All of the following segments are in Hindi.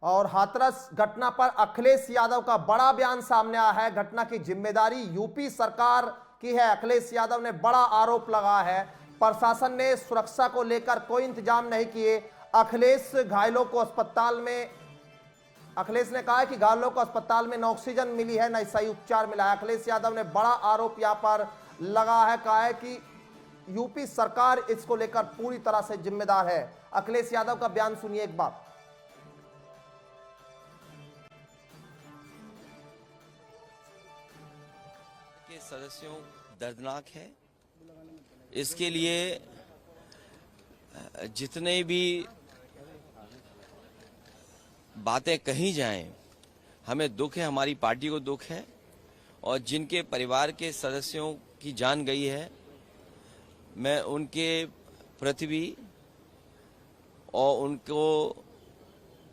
और हाथरस घटना पर अखिलेश यादव का बड़ा बयान सामने आया है। घटना की जिम्मेदारी यूपी सरकार की है। अखिलेश यादव ने बड़ा आरोप लगाया है, प्रशासन ने सुरक्षा को लेकर कोई इंतजाम नहीं किए। अखिलेश ने कहा है कि घायलों को अस्पताल में न ऑक्सीजन मिली है, न सही उपचार मिला है। अखिलेश यादव ने बड़ा आरोप यहां पर लगा है, कहा है कि यूपी सरकार इसको लेकर पूरी तरह से जिम्मेदार है। अखिलेश यादव का बयान सुनिए एक बार। के सदस्यों दर्दनाक है। इसके लिए जितने भी बातें कही जाएं, हमें दुख है, हमारी पार्टी को दुख है, और जिनके परिवार के सदस्यों की जान गई है, मैं उनके प्रति भी और उनको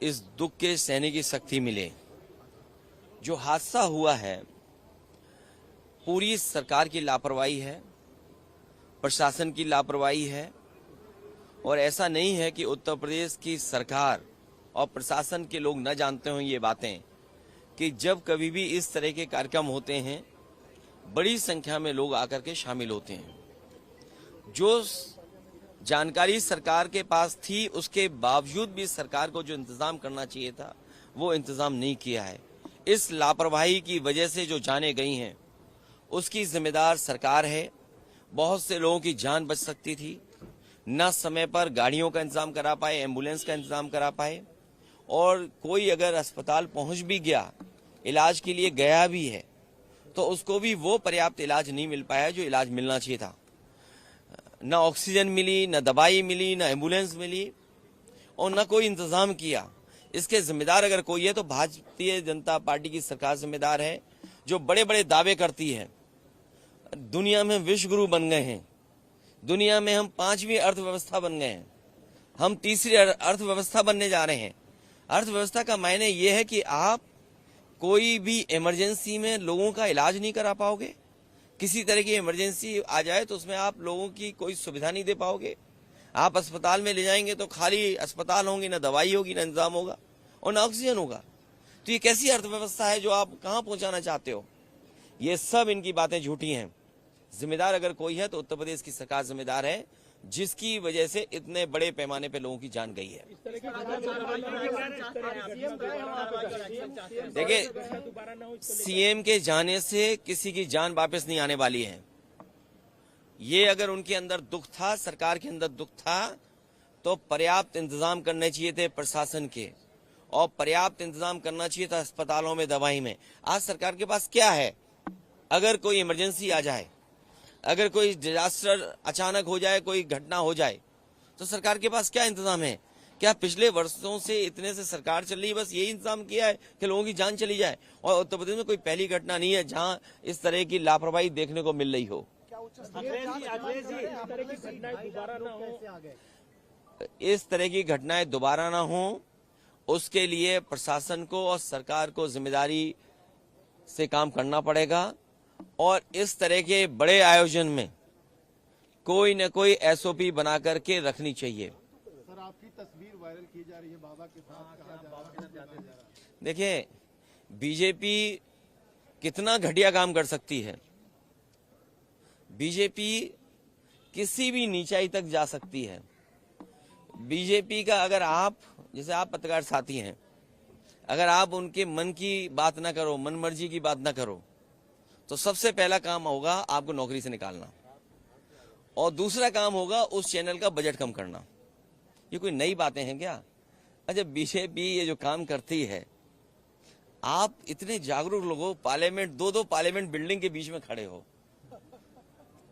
इस दुख के सहने की शक्ति मिले। जो हादसा हुआ है पूरी सरकार की लापरवाही है, प्रशासन की लापरवाही है, और ऐसा नहीं है कि उत्तर प्रदेश की सरकार और प्रशासन के लोग न जानते हों ये बातें कि जब कभी भी इस तरह के कार्यक्रम होते हैं बड़ी संख्या में लोग आकर के शामिल होते हैं। जो जानकारी सरकार के पास थी उसके बावजूद भी सरकार को जो इंतजाम करना चाहिए था वो इंतजाम नहीं किया है। इस लापरवाही की वजह से जो जानें गई हैं उसकी जिम्मेदार सरकार है। बहुत से लोगों की जान बच सकती थी, न समय पर गाड़ियों का इंतजाम करा पाए, एम्बुलेंस का इंतजाम करा पाए, और कोई अगर अस्पताल पहुंच भी गया, इलाज के लिए गया भी है, तो उसको भी वो पर्याप्त इलाज नहीं मिल पाया जो इलाज मिलना चाहिए था। न ऑक्सीजन मिली, न दवाई मिली, न एम्बुलेंस मिली, और न कोई इंतजाम किया। इसके जिम्मेदार अगर कोई है तो भारतीय जनता पार्टी की सरकार जिम्मेदार है, जो बड़े बड़े दावे करती है। दुनिया में विश्व गुरु बन गए हैं, दुनिया में हम 5वीं अर्थव्यवस्था बन गए हैं, हम 3री अर्थव्यवस्था बनने जा रहे हैं। अर्थव्यवस्था का मायने यह है कि आप कोई भी इमरजेंसी में लोगों का इलाज नहीं करा पाओगे। किसी तरह की इमरजेंसी आ जाए तो उसमें आप लोगों की कोई सुविधा नहीं दे पाओगे। आप अस्पताल में ले जाएंगे तो खाली अस्पताल होंगे, न दवाई होगी, न इंतजाम होगा, और न ऑक्सीजन होगा। तो ये कैसी अर्थव्यवस्था है जो आप कहां पहुंचाना चाहते हो? ये सब इनकी बातें झूठी हैं। जिम्मेदार अगर कोई है तो उत्तर प्रदेश की सरकार जिम्मेदार है, जिसकी वजह से इतने बड़े पैमाने पे लोगों की जान गई है। देखिए, सीएम के जाने से किसी की जान वापस नहीं आने वाली है। ये अगर उनके अंदर दुख था, सरकार के अंदर दुख था, तो पर्याप्त इंतजाम करने चाहिए थे प्रशासन के, और पर्याप्त इंतजाम करना चाहिए था अस्पतालों में, दवाई में। आज सरकार के पास क्या है? अगर कोई इमरजेंसी आ जाए, अगर कोई डिजास्टर अचानक हो जाए, कोई घटना हो जाए, तो सरकार के पास क्या इंतजाम है? क्या पिछले वर्षों से इतने से सरकार चल रही है, बस यही इंतजाम किया है कि लोगों की जान चली जाए? और उत्तर प्रदेश में कोई पहली घटना नहीं है जहां इस तरह की लापरवाही देखने को मिल रही हो। इस तरह की घटनाएं दोबारा ना हो, उसके लिए प्रशासन को और सरकार को जिम्मेदारी से काम करना पड़ेगा, और इस तरह के बड़े आयोजन में कोई न कोई एसओपी बना करके रखनी चाहिए। सर, आपकी तस्वीर वायरल की जा रही है बाबा के साथ। देखिए, बीजेपी कितना घटिया काम कर सकती है। बीजेपी किसी भी नीचाई तक जा सकती है। बीजेपी का अगर आप, जैसे आप पत्रकार साथी हैं, अगर आप उनके मन की बात ना करो, मन मर्जी की बात ना करो, तो सबसे पहला काम होगा आपको नौकरी से निकालना, और दूसरा काम होगा उस चैनल का बजट कम करना। ये कोई नई बातें हैं क्या? अच्छा, बीजेपी ये जो काम करती है, आप इतने जागरूक लोग हो, पार्लियामेंट, दो पार्लियामेंट बिल्डिंग के बीच में खड़े हो,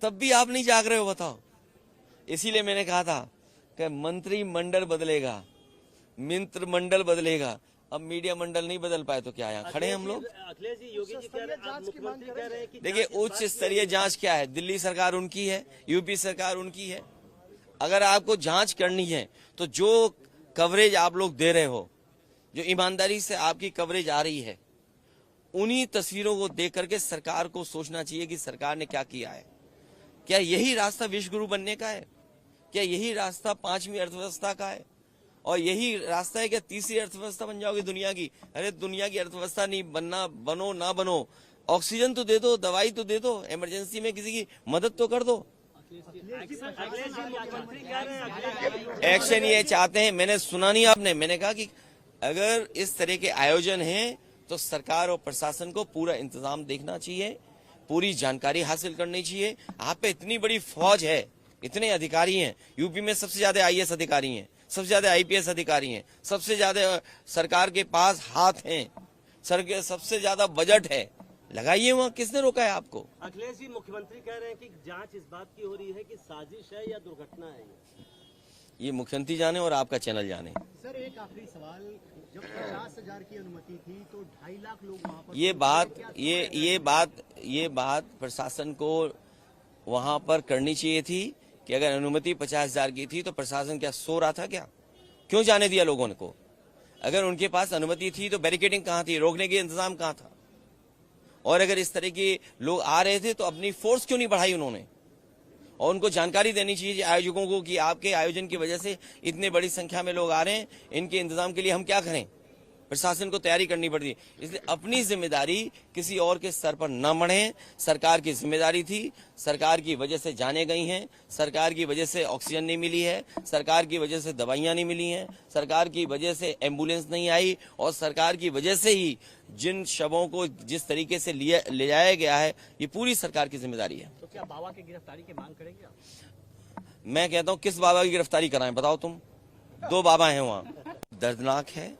तब भी आप नहीं जाग रहे हो, बताओ। इसीलिए मैंने कहा था कि मंत्रिमंडल बदलेगा, मित्र मंडल बदलेगा, अब मीडिया मंडल नहीं बदल पाए तो क्या यहाँ खड़े हैं हम लोग? अखिलेश जी, योगी जी कह रहे हैं कि देखिए, उच्च स्तरीय जांच क्या है? दिल्ली सरकार उनकी है, यूपी सरकार उनकी है। अगर आपको जांच करनी है तो जो कवरेज आप लोग दे रहे हो, जो ईमानदारी से आपकी कवरेज आ रही है, उन्हीं तस्वीरों को देख करके सरकार को सोचना चाहिए कि सरकार ने क्या किया है। क्या यही रास्ता विश्व गुरु बनने का है? क्या यही रास्ता 5वीं अर्थव्यवस्था का है? और यही रास्ता है कि तीसरी अर्थव्यवस्था बन जाओगी दुनिया की। अरे दुनिया की अर्थव्यवस्था नहीं बनना, बनो ना बनो, ऑक्सीजन तो दे दो, दवाई तो दे दो, इमरजेंसी में किसी की मदद तो कर दो। अखिलेश जी मुख्यमंत्री कह रहे हैं अखिलेश जी एक्शन ये चाहते हैं। मैंने सुना नहीं आपने, मैंने कहा कि अगर इस तरह के आयोजन हैं तो सरकार और प्रशासन को पूरा इंतजाम देखना चाहिए, पूरी जानकारी हासिल करनी चाहिए। आप पे इतनी बड़ी फौज है, इतने अधिकारी हैं, यूपी में सबसे ज्यादा आईएएस अधिकारी हैं, सबसे ज्यादा आईपीएस अधिकारी हैं, सबसे ज्यादा सरकार के पास हाथ हैं, सबसे ज्यादा बजट है, लगाइए वहां। किसने रोका है आपको? अखिलेश जी मुख्यमंत्री कह रहे हैं कि जांच इस बात की हो रही है कि साजिश है या दुर्घटना है ये मुख्यमंत्री जाने और आपका चैनल जाने। सर एक आखिरी सवाल, जब 50,000 की अनुमति थी तो 2.5 लाख लोग वहाँ पर ये बात प्रशासन को वहां पर करनी चाहिए थी कि अगर अनुमति 50,000 की थी तो प्रशासन क्या सो रहा था क्या? क्यों जाने दिया लोगों को? अगर उनके पास अनुमति थी तो बैरिकेडिंग कहाँ थी, रोकने के इंतजाम कहाँ था? और अगर इस तरह के लोग आ रहे थे तो अपनी फोर्स क्यों नहीं बढ़ाई उन्होंने? और उनको जानकारी देनी चाहिए आयोजकों को कि आपके आयोजन की वजह से इतने बड़ी संख्या में लोग आ रहे हैं, इनके इंतजाम के लिए हम क्या करें? प्रशासन को तैयारी करनी पड़ती है। इसलिए अपनी जिम्मेदारी किसी और के सर पर न मढ़े। सरकार की जिम्मेदारी थी, सरकार की वजह से जाने गई हैं, सरकार की वजह से ऑक्सीजन नहीं मिली है, सरकार की वजह से दवाइयां नहीं मिली हैं, सरकार की वजह से एम्बुलेंस नहीं आई, और सरकार की वजह से ही जिन शवों को जिस तरीके से ले जाया गया है, ये पूरी सरकार की जिम्मेदारी है। तो क्या बाबा की गिरफ्तारी की मांग करेंगे आप? मैं कहता हूं किस बाबा की गिरफ्तारी कराएं बताओ तुम? 2 बाबा हैं वहां। दर्दनाक है